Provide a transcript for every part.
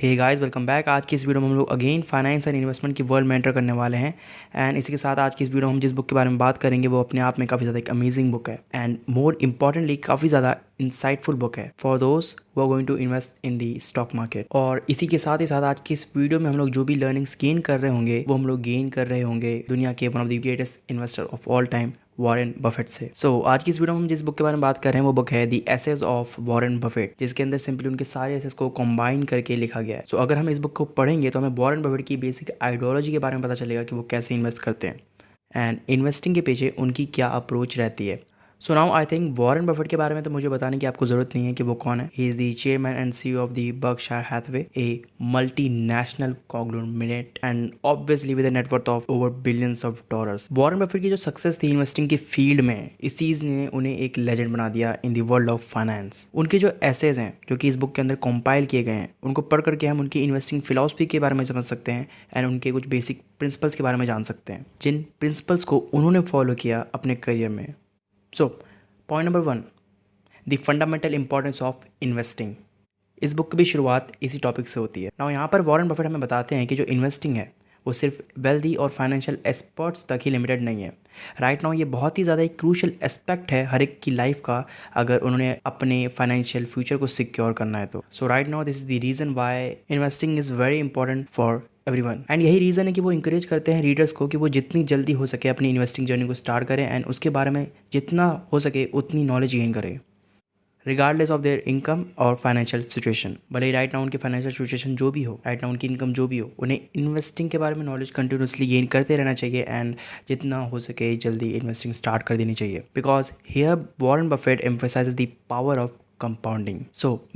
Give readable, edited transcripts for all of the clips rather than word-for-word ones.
Hey guys, welcome back. आज की इस वीडियो में हम लोग अगेन फाइनेंस एंड इन्वेस्टमेंट की वर्ल्ड में एंटर करने वाले हैं। एंड इसी के साथ आज की इस वीडियो में हम जिस बुक के बारे में बात करेंगे वो अपने आप में काफ़ी ज़्यादा एक अमेजिंग बुक है एंड मोर इंपॉर्टेंटली काफ़ी ज़्यादा इंसाइटफुल बुक है for those who are going to invest in the stock market. और इसी के साथ ही साथ आज की इस वीडियो में हम लोग जो भी लर्निंग्स गेन कर रहे होंगे वो हम लोग गेन कर रहे होंगे दुनिया के one of the greatest investor of all time, Warren Buffett से। आज की इस वीडियो में हम जिस बुक के बारे में बात कर रहे हैं वो बुक है दी एसेज ऑफ वॉरेन बफेट, जिसके अंदर सिंपली उनके सारे एसेज को कंबाइन करके लिखा गया है। अगर हम इस बुक को पढ़ेंगे तो हमें वॉरेन बफेट की बेसिक आइडियोलॉजी के बारे में पता चलेगा कि वो कैसे इन्वेस्ट करते हैं एंड इन्वेस्टिंग के पीछे उनकी क्या अप्रोच रहती है। Now I think Warren Buffett के बारे में तो मुझे बताने की आपको जरूरत नहीं है कि वो कौन है। He is the chairman and CEO of the Berkshire Hathaway, a multinational conglomerate and obviously with a net worth of over billions of dollars. Warren Buffett की जो सक्सेस थी इन्वेस्टिंग की फील्ड में, इस चीज़ ने उन्हें एक लेजेंड बना दिया in the world of finance. उनके जो एसेज हैं जो कि इस बुक के अंदर कंपाइल किए गए हैं, उनको पढ़ करके हम उनकी इन्वेस्टिंग फिलॉसफी के बारे में समझ सकते हैं एंड उनके कुछ बेसिक प्रिंसिपल्स के बारे में जान सकते हैं, जिन प्रिंसिपल्स को उन्होंने फॉलो किया अपने करियर में। Point number 1, the fundamental importance of investing. इस बुक की भी शुरुआत इसी टॉपिक से होती है। नाउ यहाँ पर वॉरेन बफेट हमें बताते हैं कि जो इन्वेस्टिंग है वो सिर्फ वेल्दी और फाइनेंशियल एक्सपर्ट्स तक ही लिमिटेड नहीं है। राइट नाउ ये बहुत ही ज़्यादा एक क्रूशल एस्पेक्ट है हर एक की लाइफ का, अगर उन्होंने अपने फाइनेंशियल फ्यूचर को सिक्योर करना है तो। Right now this is the reason why investing is very important for everyone and यही रीज़न है कि वो इंकरेज करते हैं रीडर्स को कि वो जितनी जल्दी हो सके अपनी इन्वेस्टिंग जर्नी को स्टार्ट करें एंड उसके बारे में जितना हो सके उतनी नॉलेज गेन करें, रिगार्डलेस ऑफ देयर इनकम और फाइनेंशियल सिचुएशन। भले ही राइट नाउ उनकी फाइनेंशियल सिचुएशन जो भी हो, राइट नाउ उनकी इनकम जो भी हो, उन्हें इन्वेस्टिंग के बारे में नॉलेज कंटिन्यूसली गेन करते रहना चाहिए एंड जितना हो सके जल्दी इन्वेस्टिंग स्टार्ट कर देनी चाहिए। Because here Warren Buffett emphasises the power of compounding.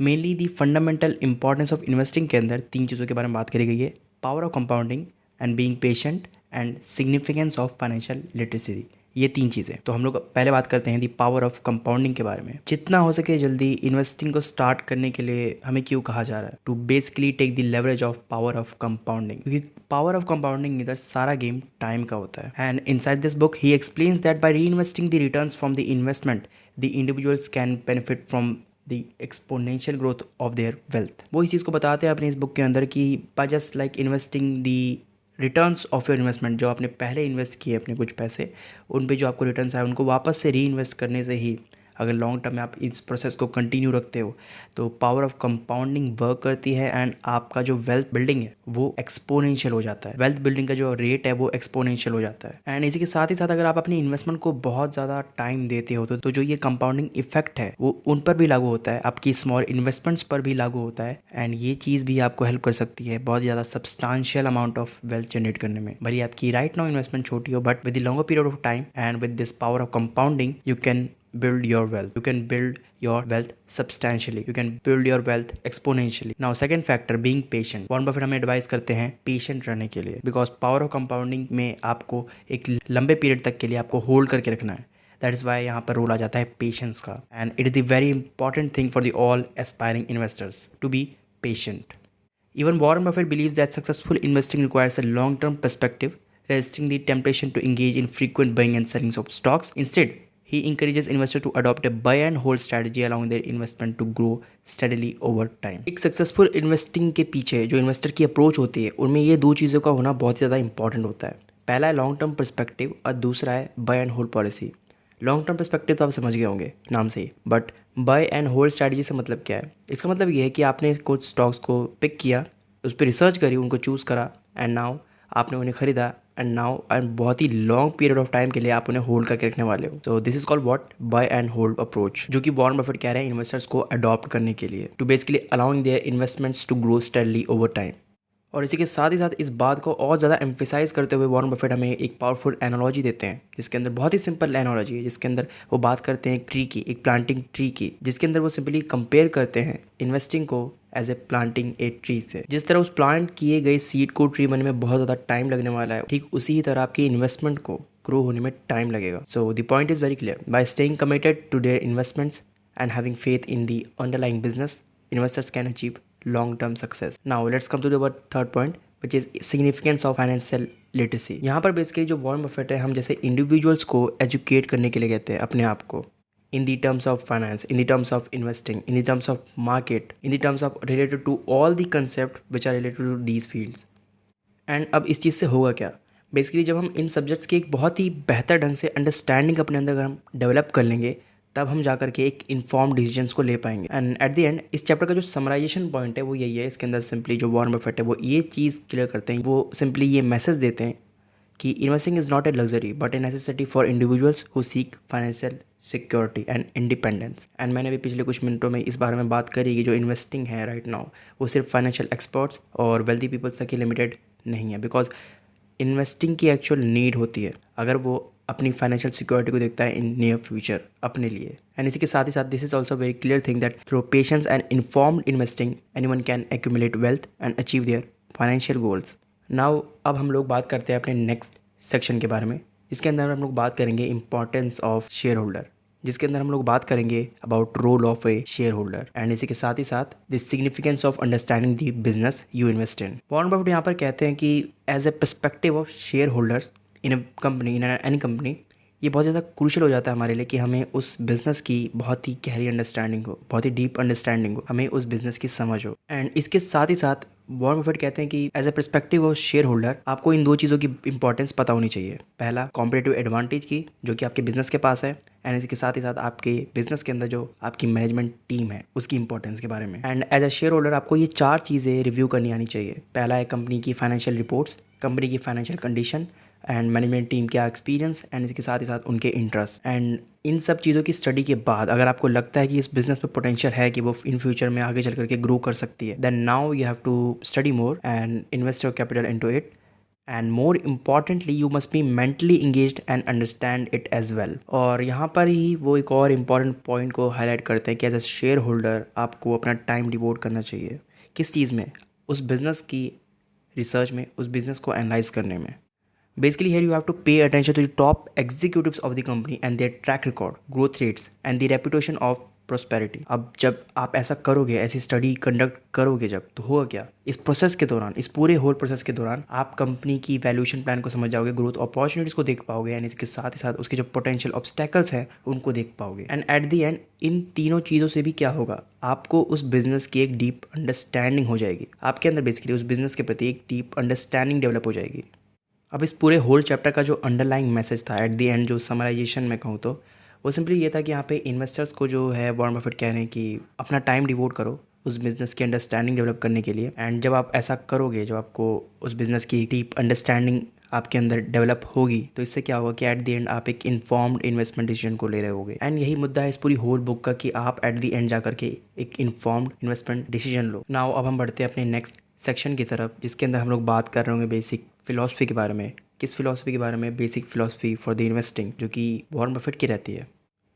Mainly the fundamental importance of investing के अंदर 3 चीज़ों के बारे में बात करी गई है: power of compounding and being patient and significance of financial literacy. ये 3 चीज़ें। तो हम लोग पहले बात करते हैं दी पावर ऑफ कंपाउंडिंग के बारे में। जितना हो सके जल्दी इन्वेस्टिंग को स्टार्ट करने के लिए हमें क्यों कहा जा रहा है? To basically take the leverage of power of compounding, क्योंकि पावर ऑफ कंपाउंडिंग इधर सारा गेम टाइम का होता है। And inside this book he explains that by reinvesting the returns from the investment the individuals can benefit from the exponential growth of their wealth. वो इस चीज़ को बताते हैं अपनी इस बुक के अंदर कि by just like investing the returns of your investment, जो आपने पहले इन्वेस्ट किए अपने कुछ पैसे, उन पे जो आपको रिटर्न्स आए उनको वापस से री इन्वेस्ट करने से ही अगर लॉन्ग टर्म में आप इस प्रोसेस को कंटिन्यू रखते हो तो पावर ऑफ कंपाउंडिंग वर्क करती है एंड आपका जो वेल्थ बिल्डिंग है वो एक्सपोनेंशियल हो जाता है। वेल्थ बिल्डिंग का जो रेट है वो एक्सपोनेंशियल हो जाता है। एंड इसी के साथ ही साथ अगर आप अपनी इन्वेस्टमेंट को बहुत ज़्यादा टाइम देते हो तो जो ये कंपाउंडिंग इफेक्ट है वो उन पर भी लागू होता है, आपकी स्मॉल इन्वेस्टमेंट्स पर भी लागू होता है एंड ये चीज़ भी आपको हेल्प कर सकती है बहुत ज़्यादा substantial amount of wealth generate करने में। भले आपकी राइट नाउ इन्वेस्टमेंट छोटी हो, but with the longer period of time and with this power of compounding you can build your wealth. You can build your wealth substantially. You can build your wealth exponentially. Now second factor, being patient. Warren Buffett हमें advice करते हैं patient रहने के लिए, because power of compounding में आपको एक लंबे पीरियड तक के लिए आपको होल्ड करके रखना है। दैट इज़ वाई यहाँ पर रोल आ जाता है पेशेंस का and it is the very important thing for the all aspiring investors to be patient. Even Warren Buffett believes that successful investing requires a long-term perspective, resisting the temptation to engage in frequent buying and selling of stocks. Instead, he encourages investors to adopt a buy and hold strategy, allowing their investment to grow steadily over time. एक successful investing के पीछे जो investor की approach होती है उनमें ये 2 चीज़ों का होना बहुत ज़्यादा इंपॉर्टेंट होता है। पहला है लॉन्ग टर्म पर्सपेक्टिव और दूसरा है buy and hold policy. Long term perspective तो आप समझ गए होंगे नाम से ही, but buy and hold strategy से मतलब क्या है? इसका मतलब ये है कि आपने कुछ स्टॉक्स को पिक किया, उस पर रिसर्च करी, उनको चूज़ करा एंड नाउ आपने उन्हें खरीदा एंड नाउ एंड बहुत ही लॉन्ग पीरियड ऑफ टाइम के लिए आप उन्हें होल्ड करके रखने वाले हो। So this is called what? Buy and hold approach, जो कि वॉरेन बफेट कह रहे हैं इन्वेस्टर्स को अडॉप्ट करने के लिए, to basically allowing their investments to grow steadily over time. और इसी के साथ ही साथ इस बात को और ज़्यादा एम्फेसाइज करते हुए वॉरेन बफेट हमें एक पावरफुल एनालॉजी देते हैं, जिसके अंदर बहुत ही सिंपल एनालॉजी है, जिसके अंदर वो बात करते हैं एक ट्री की, एक प्लांटिंग ट्री की, जिसके अंदर वो सिंपली कंपेयर करते हैं इन्वेस्टिंग को as a planting a tree से। जिस तरह उस प्लांट किए गए सीड को ट्री बनने में बहुत ज़्यादा टाइम लगने वाला है, ठीक उसी ही तरह आपकी इन्वेस्टमेंट को ग्रो होने में टाइम लगेगा। So the point is very clear, by staying committed to their investments and having faith in the underlying business, investors can achieve long term success. Now let's come to the third point, which is significance of financial literacy. यहाँ पर basically जो Warren Buffett है, हम जैसे individuals को educate करने के लिए कहते हैं अपने आप को in the terms of finance, in the terms of investing, in the terms of market, in the terms of related to all the concept which are related to these fields. And अब इस चीज़ से होगा क्या, basically जब हम इन subjects की एक बहुत ही बेहतर ढंग से अंडरस्टैंडिंग अपने अंदर अगर हम डेवलप कर लेंगे, तब हम जा कर के एक इन्फॉर्म डिसीजंस को ले पाएंगे. एंड एट द एंड इस चैप्टर का जो समराइजेशन पॉइंट है वो यही है. इसके अंदर सिंपली जो वॉरेन बफेट है वो ये चीज़ क्लियर करते हैं, वो सिंपली ये मैसेज देते हैं कि investing is not a luxury but A necessity for individuals who seek financial security and independence. And मैंने भी पिछले कुछ मिनटों में इस बारे में बात करी कि जो इन्वेस्टिंग है राइट नाउ वो सिर्फ फाइनेंशियल एक्सपर्ट्स और वेल्दी पीपल्स तक ही लिमिटेड नहीं है, बिकॉज इन्वेस्टिंग की एक्चुअल नीड होती है अगर वो अपनी फाइनेंशियल सिक्योरिटी को देखता है इन नियर फ्यूचर अपने लिए. एंड इसी के साथ ही साथ this is also very clear thing that through patience and informed investing anyone can accumulate wealth and achieve their financial goals. Now अब हम लोग बात करते हैं अपने नेक्स्ट सेक्शन के बारे में, जिसके अंदर हम लोग बात करेंगे इंपॉर्टेंस ऑफ शेयर होल्डर, जिसके अंदर हम लोग बात करेंगे about role of a shareholder. And इसी के साथ ही साथ the significance of understanding the business you invest in. Warren Buffett यहाँ पर कहते हैं कि as a perspective of shareholders in a company, in any company, ये बहुत ज़्यादा क्रूशल हो जाता है हमारे लिए कि हमें उस बिज़नेस की बहुत ही गहरी अंडरस्टैंडिंग हो, बहुत ही डीप अंडरस्टैंडिंग हो, हमें उस बिज़नेस की समझ हो. एंड इसके साथ ही साथ वॉरेन बफेट कहते हैं कि as a perspective of shareholder आपको इन दो चीज़ों की इंपॉर्टेंस पता होनी चाहिए. पहला कॉम्पिटिटिव एडवांटेज की जो कि आपके बिजनेस के पास है, एंड इसके साथ ही साथ आपके बिजनेस के अंदर जो आपकी मैनेजमेंट टीम है उसकी इंपॉर्टेंस के बारे में. And as a shareholder आपको ये चार चीज़ें रिव्यू करनी आनी चाहिए. पहला है कंपनी की फाइनेंशियल रिपोर्ट्स, कंपनी की financial condition and management team का एक्सपीरियंस, एंड इसके साथ ही साथ उनके इंटरेस्ट. एंड इन सब चीज़ों की स्टडी के बाद अगर आपको लगता है कि इस बिजनेस में पोटेंशियल है कि वो इन फ्यूचर में आगे चल करके ग्रो कर सकती है, then now you have to study more and invest your capital into it. And more importantly you must be mentally engaged and understand it as well. और यहाँ पर ही वो एक और इम्पॉर्टेंट पॉइंट को हाईलाइट करते हैं कि एज अ शेयर होल्डर आपको अपना टाइम डिवोट करना चाहिए. किस चीज़ में? उस बिज़नेस की रिसर्च में, उस बिज़नेस को एनालाइज करने में. Basically, here you have to pay attention to the top executives of the company and their track record, growth rates, and the reputation of prosperity. अब जब आप ऐसा करोगे, ऐसी स्टडी कंडक्ट करोगे जब, तो होगा क्या? इस प्रोसेस के दौरान, इस पूरे होल प्रोसेस के दौरान आप कंपनी की वैल्यूएशन प्लान को समझ जाओगे, ग्रोथ अपॉर्चुनिटीज़ को देख पाओगे, एंड इसके साथ ही साथ उसके जो पोटेंशियल ऑब्स्टेकल्स हैं उनको देख पाओगे. And at the and in तीनों चीज़ों से भी क्या होगा, आपको उस बिज़नेस की एक डीप अंडरस्टैंडिंग हो जाएगी. आपके अंदर बेसिकली उस बिज़नेस के प्रति एक डीप अंडरस्टैंडिंग डेवलप हो जाएगी. अब इस पूरे होल चैप्टर का जो अंडरलाइंग मैसेज था एट द एंड, जो समराइजेशन में कहूँ तो वो सिंपली ये था कि यहाँ पे इन्वेस्टर्स को जो है वॉरेन बफेट कह रहे हैं कि अपना टाइम डिवोट करो उस बिज़नेस की अंडरस्टैंडिंग डेवलप करने के लिए. एंड जब आप ऐसा करोगे, जब आपको उस बिज़नेस की डीप अंडरस्टैंडिंग आपके अंदर डेवलप होगी, तो इससे क्या होगा कि एट द एंड आप एक इन्फॉर्म्ड इन्वेस्टमेंट डिसीजन को ले रहे होगे. एंड यही मुद्दा है इस पूरी होल बुक का कि आप एट द एंड जा करके एक इन्फॉर्म्ड इन्वेस्टमेंट डिसीजन लो. नाउ अब हम बढ़ते हैं अपने नेक्स्ट सेक्शन की तरफ, जिसके अंदर हम लोग बात कर रहे होंगे बेसिक फिलॉसफी के बारे में. किस फिलॉसफी के बारे में? Basic philosophy for the investing, जो कि वॉरेन बफेट की रहती है.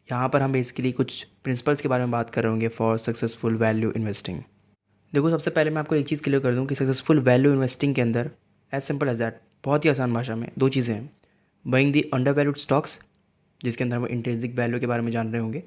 यहाँ पर हम बेसिकली कुछ प्रिंसिपल्स के बारे में बात कर रहे होंगे फॉर सक्सेसफुल वैल्यू इन्वेस्टिंग. देखो, सबसे पहले मैं आपको एक चीज़ क्लियर कर दूँ कि सक्सेसफुल वैल्यू इन्वेस्टिंग के अंदर एज सिंपल एज दैट, बहुत ही आसान भाषा में दो चीज़ें हैं. Buying the under valued stocks, जिसके अंदर हम इंट्रिंसिक वैल्यू के बारे में जान रहे होंगे.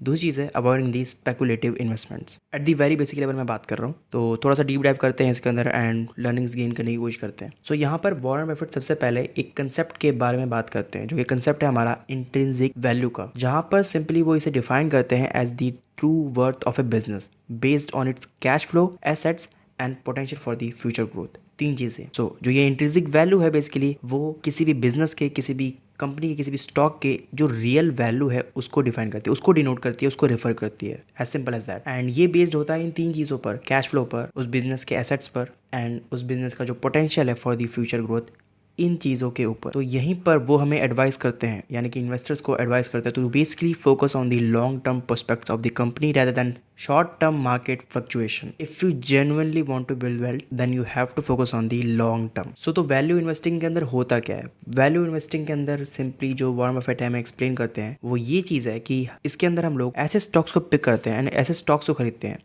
दूसरी चीज़ है avoiding the speculative investments. At the very basic level में बात कर रहा हूँ, तो थोड़ा सा डीप डाइव करते हैं इसके अंदर एंड लर्निंग्स गेन करने की कोशिश करते हैं. सो यहाँ पर वॉरेन बफेट सबसे पहले एक कंसेप्ट के बारे में बात करते हैं, जो कि कंसेप्ट है हमारा इंट्रिंसिक वैल्यू का, जहाँ पर सिंपली वो इसे डिफाइन करते हैं as the true worth of a business based on its cash flow, assets and potential for the future growth. तीन चीज़ें. सो जो ये इंट्रिंसिक वैल्यू है बेसिकली वो किसी भी बिजनेस के, किसी भी कंपनी के, किसी भी स्टॉक के जो रियल वैल्यू है उसको डिफाइन करती है, उसको डिनोट करती है, उसको रेफर करती है. As simple as that. And ये बेस्ड होता है इन तीन चीज़ों पर, कैश फ्लो पर, उस बिजनेस के एसेट्स पर, एंड उस बिजनेस का जो पोटेंशियल है फॉर द फ्यूचर ग्रोथ, इन चीज़ों के ऊपर. तो यहीं पर वो हमें एडवाइस करते हैं, यानी कि इन्वेस्टर्स को एडवाइस करते हैं to basically focus on the long term prospects of the company rather than short term market fluctuation. If you genuinely want to build wealth, then you have to focus on the long term. So तो value investing के अंदर होता क्या है? Value investing के अंदर simply जो Warren Buffett हमें एक्सप्लेन करते हैं वो ये चीज़ है कि इसके अंदर हम लोग ऐसे स्टॉक्स को पिक करते हैं, ऐसे स्टॉक्स को खरीदते हैं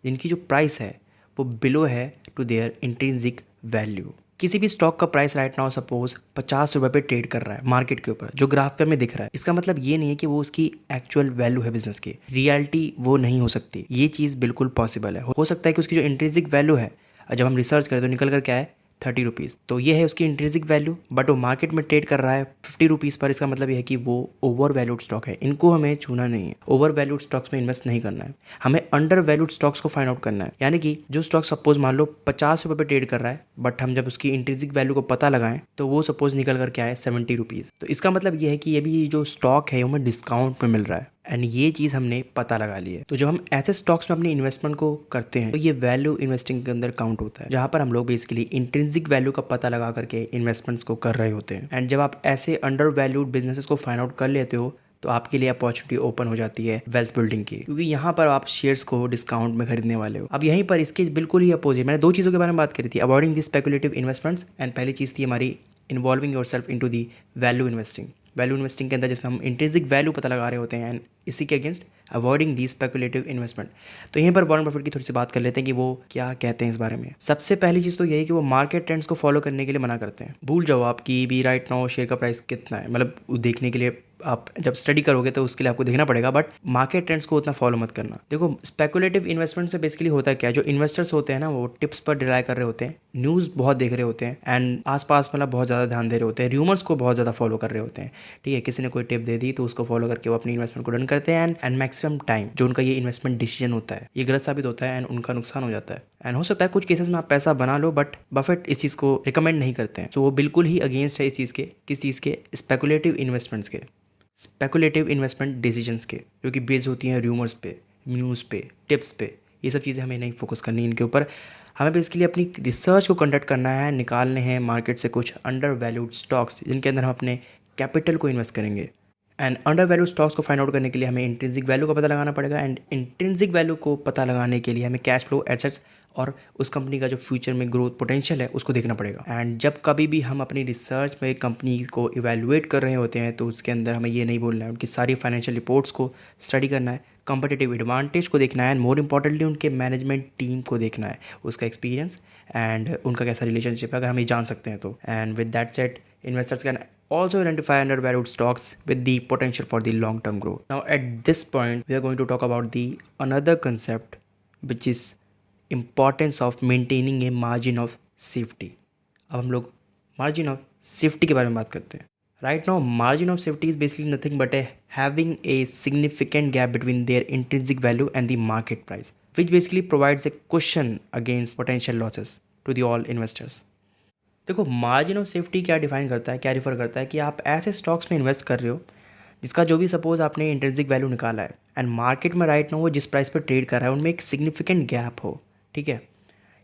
जिनकी जो प्राइस है वो बिलो है टू देयर इंट्रिंसिक वैल्यू. किसी भी स्टॉक का प्राइस राइट नाउ सपोज 50 रुपये पे ट्रेड कर रहा है मार्केट के ऊपर, जो ग्राफ पे हमें दिख रहा है. इसका मतलब ये नहीं है कि वो उसकी एक्चुअल वैल्यू है बिजनेस की. रियलिटी वो नहीं हो सकती. ये चीज़ बिल्कुल पॉसिबल है. हो सकता है कि उसकी जो इंट्रिंसिक वैल्यू है जब हम रिसर्च करें तो निकल कर क्या है ₹30। तो ये है उसकी इंट्रिंसिक वैल्यू, बट वो मार्केट में ट्रेड कर रहा है ₹50 पर। इसका मतलब ये है कि वो ओवर वैल्यूड स्टॉक है, इनको हमें छूना नहीं है, ओवर वैल्यूड स्टॉक्स में इन्वेस्ट नहीं करना है, हमें अंडर वैल्यूड स्टॉक्स को फाइंड आउट करना है। यानी कि जो स्टॉक सपोज मान लो ₹50 पे ट्रेड कर रहा है, बट हम जब उसकी इंट्रिंसिक वैल्यू को पता लगाएं तो वो सपोज निकल कर क्या है ₹70। तो इसका मतलब ये है कि ये भी जो स्टॉक है वो हमें डिस्काउंट में मिल रहा है, एंड ये चीज़ हमने पता लगा ली है। तो जब हम ऐसे स्टॉक्स में अपनी इन्वेस्टमेंट को करते हैं तो ये वैल्यू इन्वेस्टिंग के अंदर काउंट होता है, जहाँ पर हम लोग बेसिकली इंट्रिंसिक वैल्यू का पता लगा करके इन्वेस्टमेंट्स को कर रहे होते हैं। एंड जब आप ऐसे अंडर वैल्यूड बिजनेसेस को फाइंड आउट कर लेते हो तो आपके लिए अपॉर्चुनिटी ओपन हो जाती है वेल्थ बिल्डिंग की, क्योंकि यहाँ पर आप शेयर्स को डिस्काउंट में खरीदने वाले हो। अब यहीं पर इसके बिल्कुल ही अपोजिट मैंने दो चीज़ों के बारे में बात करी थी, avoiding the speculative investments, and पहली चीज़ थी हमारी involving yourself into the value investing. Value investing के अंदर जिसमें हम इंट्रिंसिक वैल्यू पता लगा रहे होते हैं, एंड इसी के अगेंस्ट अवॉइडिंग दी स्पेकुलेटिव इन्वेस्टमेंट। तो यहीं पर वॉरेन बफेट की थोड़ी सी बात कर लेते हैं कि वो क्या कहते हैं इस बारे में। सबसे पहली चीज़ तो यही कि वो मार्केट ट्रेंड्स को फॉलो करने के लिए मना करते हैं। भूल जाओ आप कि भी राइट नाउ शेयर का प्राइस कितना है, मतलब देखने के लिए आप जब स्टडी करोगे तो उसके लिए आपको देखना पड़ेगा, बट मार्केट ट्रेंड्स को उतना फॉलो मत करना। देखो स्पेकुलेटिव इन्वेस्टमेंट से बेसिकली होता है क्या, जो इन्वेस्टर्स होते हैं ना वो टिप्स पर रिलाई कर रहे होते हैं, न्यूज़ बहुत देख रहे होते हैं, एंड आसपास मतलब बहुत ज़्यादा ध्यान दे रहे होते हैं, र्यूमर्स को बहुत ज़्यादा फॉलो कर रहे होते हैं। ठीक है, किसी ने कोई टिप दे दी तो उसको फॉलो करके वो अपनी इन्वेस्टमेंट को डन करते हैं, एंड मैक्सिमम टाइम जो उनका ये इन्वेस्टमेंट डिसीजन होता है ये गलत साबित होता है, एंड उनका नुकसान हो जाता है। एंड हो सकता है कुछ केसेस में आप पैसा बना लो, बट बफेट इस चीज़ को रिकमेंड नहीं करते हैं। तो वो बिल्कुल ही अगेंस्ट है इस चीज़ के, किस चीज़ के, स्पेकुलेटिव इन्वेस्टमेंट्स के, स्पेकुलेटिव इन्वेस्टमेंट डिसीजंस के, जो कि बेस्ड होती हैं र्यूमर्स पे, न्यूज़ पे, टिप्स पे। ये सब चीज़ें हमें नहीं फोकस करनी इनके ऊपर। हमें बेसिकली अपनी रिसर्च को कंडक्ट करना है, निकालने हैं मार्केट से कुछ अंडर वैल्यूड स्टॉक्स जिनके अंदर हम अपने कैपिटल को इन्वेस्ट करेंगे। एंड अंडर वैल्यू स्टॉक्स को फाइंड आउट करने के लिए हमें इंट्रिंसिक वैल्यू का पता लगाना पड़ेगा, एंड इंट्रिंसिक वैल्यू को पता लगाने के लिए हमें कैश फ्लो, एसेट्स और उस कंपनी का जो फ्यूचर में ग्रोथ पोटेंशियल है उसको देखना पड़ेगा। एंड जब कभी भी हम अपनी रिसर्च में कंपनी को इवैल्यूएट कर रहे होते हैं तो उसके अंदर हमें ये नहीं बोलना है उनकी सारी फाइनेंशियल रिपोर्ट्स को स्टडी करना है, कंपटीटिव एडवांटेज को देखना है, एंड मोर इंपॉर्टेंटली उनके मैनेजमेंट टीम को देखना है, उसका एक्सपीरियंस एंड उनका कैसा रिलेशनशिप है, अगर हम ये जान सकते हैं तो। And with that set investors can also identify undervalued stocks with the potential for the long term growth. Now at this point we are going to talk about the another concept which is importance of maintaining a margin of safety. अब हम लोग margin of safety के बारे में बात करते हैं। Right now margin of safety is basically nothing but having a significant gap between their intrinsic value and the market price, which basically provides a cushion against potential losses to the all investors. देखो margin of safety क्या define करता है, क्या refer करता है कि आप ऐसे स्टॉक्स में इन्वेस्ट कर रहे हो जिसका जो भी सपोज आपने इंट्रिंसिक वैल्यू निकाला है, एंड मार्केट में राइट नाउ वो जिस प्राइस पर ट्रेड कर रहा है उनमें एक सिग्निफिकेंट गैप हो। ठीक है,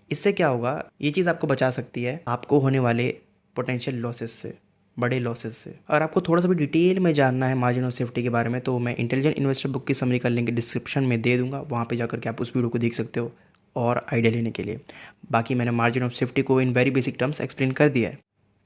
इससे क्या होगा, ये चीज़ आपको बचा सकती है आपको होने वाले पोटेंशियल लॉसेस से, बड़े लॉसेस से। अगर आपको थोड़ा सा भी डिटेल में जानना है मार्जिन ऑफ सेफ्टी के बारे में तो मैं इंटेलिजेंट इन्वेस्टर बुक की समरी का लिंक डिस्क्रिप्शन में दे दूंगा, वहाँ पे जाकर के आप उस वीडियो को देख सकते हो और आइडिया लेने के लिए। बाकी मैंने मार्जिन ऑफ सेफ्टी को in very basic terms explain कर दिया है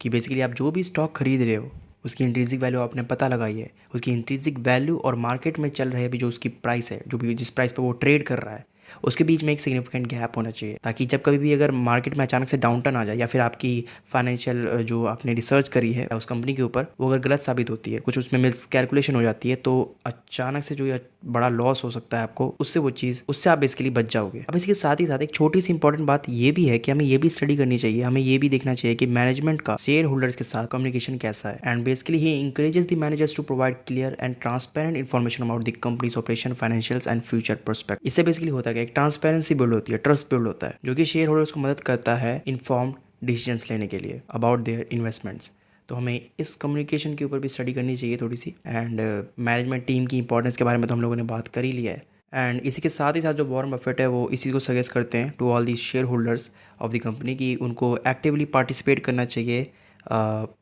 कि बेसिकली आप जो भी स्टॉक खरीद रहे हो उसकी इंट्रिंसिक वैल्यू आपने पता लगाई है, उसकी इंट्रिंसिक वैल्यू और मार्केट में चल रहे अभी जो उसकी प्राइस है, जो भी जिस प्राइस पर वो ट्रेड कर रहा है उसके बीच में एक सिग्निफिकेंट गैप होना चाहिए, ताकि जब कभी भी अगर मार्केट में अचानक से डाउन टर्न आ जाए या फिर आपकी फाइनेंशियल जो आपने रिसर्च करी है उस कंपनी के ऊपर वो अगर गलत साबित होती है, कुछ उसमें मिस कैलकुलेशन हो जाती है, तो अचानक से जो ये बड़ा लॉस हो सकता है आपको, उससे आप बेसिकली बच जाओगे। अब इसके साथ ही साथ एक छोटी सी इंपॉर्टेंट बात ये भी है कि हमें ये भी स्टडी करनी चाहिए, हमें ये भी देखना चाहिए कि मैनेजमेंट का शेयर होल्डर्स के साथ कम्युनिकेशन कैसा है, एंड बेसिकली ही encourages the managers to provide clear and transparent information about the company's operation, financials and future prospect. इससे बेसिकली होता है कि एक ट्रांसपेरेंसी बिल्ड होती है, ट्रस्ट बिल्ड होता है, जो कि शेयर होल्डर्स को मदद करता है इन्फॉर्म्ड डिसीजंस लेने के लिए अबाउट देयर इन्वेस्टमेंट्स। तो हमें इस कम्युनिकेशन के ऊपर भी स्टडी करनी चाहिए थोड़ी सी, एंड मैनेजमेंट टीम की इंपॉर्टेंस के बारे में तो हम लोगों ने बात कर ही लिया है। एंड इसी के साथ ही साथ जो वॉरेन बफेट है वो इसी को सजेस्ट करते हैं to all the shareholders of the company कि उनको एक्टिवली पार्टिसिपेट करना चाहिए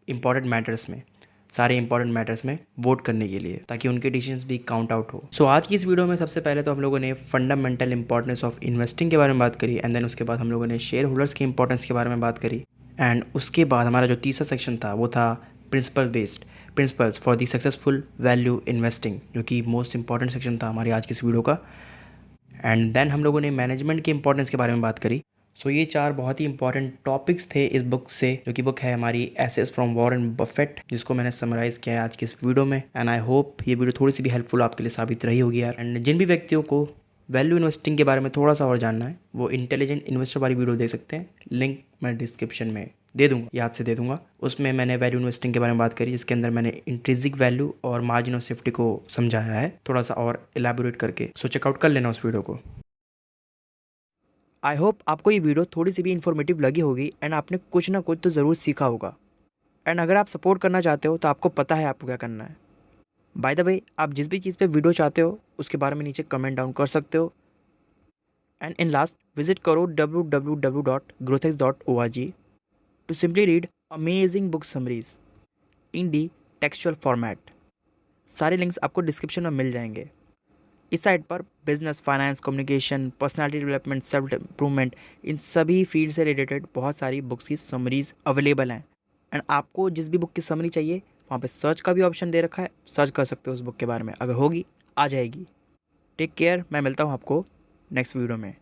इंपॉर्टेंट मैटर्स में, सारे इंपॉर्टेंट मैटर्स में वोट करने के लिए, ताकि उनके डिसीजंस भी काउंट आउट हो। सो आज की इस वीडियो में सबसे पहले तो हम लोगों ने फंडामेंटल इंपॉर्टेंस ऑफ इन्वेस्टिंग के बारे में बात करी, एंड देन उसके बाद हम लोगों ने शेयर होल्डर्स की इंपॉर्टेंस के बारे में बात करी, एंड उसके बाद हमारा जो तीसरा सेक्शन था वो था principles for the successful value investing, जो कि मोस्ट इंपॉर्टेंट सेक्शन था हमारी आज की इस वीडियो का। एंड देन हम लोगों ने मैनेजमेंट के इंपॉर्टेंस के बारे में बात करी। सो ये चार बहुत ही इंपॉर्टेंट टॉपिक्स थे इस बुक से, जो कि बुक है हमारी एसेट्स फ्रॉम वॉरेन बफेट, जिसको मैंने समराइज किया है आज की इस वीडियो में। एंड आई होप ये वीडियो थोड़ी सी भी हेल्पफुल आपके लिए साबित रही होगी यार। एंड जिन भी व्यक्तियों को वैल्यू इन्वेस्टिंग के बारे में थोड़ा सा और जानना है वो इंटेलिजेंट इन्वेस्टर वाली वीडियो देख सकते हैं, लिंक मैं डिस्क्रिप्शन में दे दूंगा, याद से दे दूंगा। उसमें मैंने वैल्यू इन्वेस्टिंग के बारे में बात करी, जिसके अंदर मैंने इंट्रिंसिक वैल्यू और मार्जिन ऑफ सेफ्टी को समझाया है थोड़ा सा और एलैबोरेट करके। सो चेकआउट कर लेना उस वीडियो को। आई होप आपको ये वीडियो थोड़ी सी भी इन्फॉर्मेटिव लगी होगी एंड आपने कुछ ना कुछ तो ज़रूर सीखा होगा। एंड अगर आप सपोर्ट करना चाहते हो तो आपको पता है आपको क्या करना है। बाय द वे, आप जिस भी चीज़ पे वीडियो चाहते हो उसके बारे में नीचे कमेंट डाउन कर सकते हो। एंड इन लास्ट विजिट करो www.growthx.org to simply read amazing book summaries in the textual format. सारे लिंक्स आपको डिस्क्रिप्शन में मिल जाएंगे। इस साइट पर business, finance, communication, personality development, self improvement, इन सभी फील्ड से रिलेटेड बहुत सारी बुक्स की समरीज अवेलेबल हैं। एंड आपको जिस भी बुक की समरी चाहिए वहाँ पे सर्च का भी ऑप्शन दे रखा है, सर्च कर सकते हो उस बुक के बारे में, अगर होगी आ जाएगी। टेक केयर, मैं मिलता हूँ आपको नेक्स्ट वीडियो में।